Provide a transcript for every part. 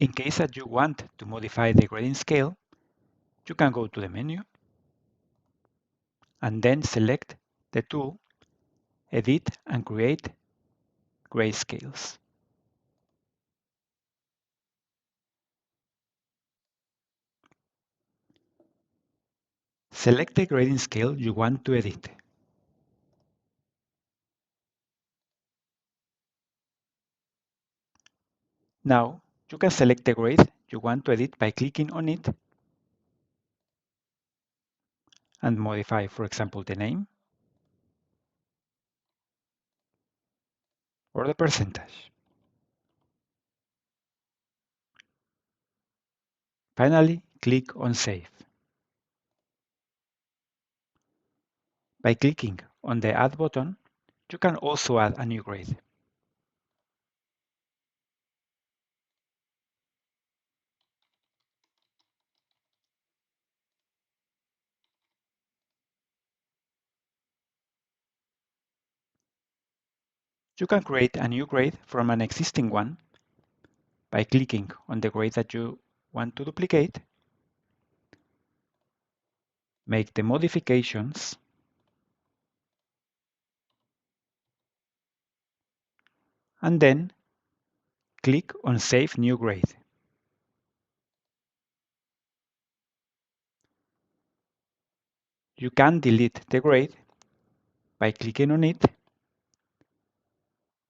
In case that you want to modify the grading scale, you can go to the menu and then select the tool Edit and Create Grayscales. Select the grading scale you want to edit. Now, you can select the grade you want to edit by clicking on it and modify, for example, the name or the percentage. Finally, click on Save. By clicking on the Add button, you can also add a new grade. You can create a new grade from an existing one by clicking on the grade that you want to duplicate, make the modifications, and then click on Save New Grade. You can delete the grade by clicking on it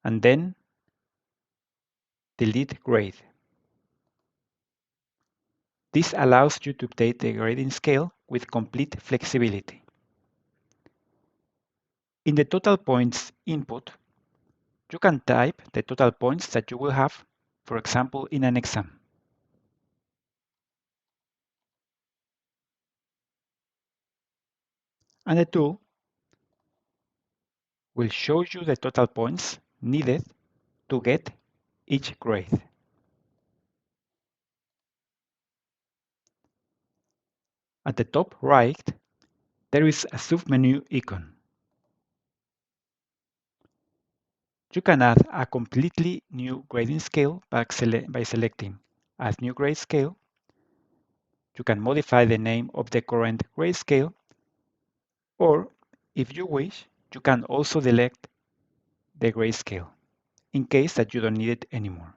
and then Delete Grade. This allows you to update the grading scale with complete flexibility. In the total points input, you can type the total points that you will have, for example, in an exam. And the tool will show you the total points needed to get each grade. At the top right, there is a submenu icon. You can add a completely new grading scale by selecting Add New Grade Scale. You can modify the name of the current grade scale, or if you wish, you can also delete the grayscale in case that you don't need it anymore.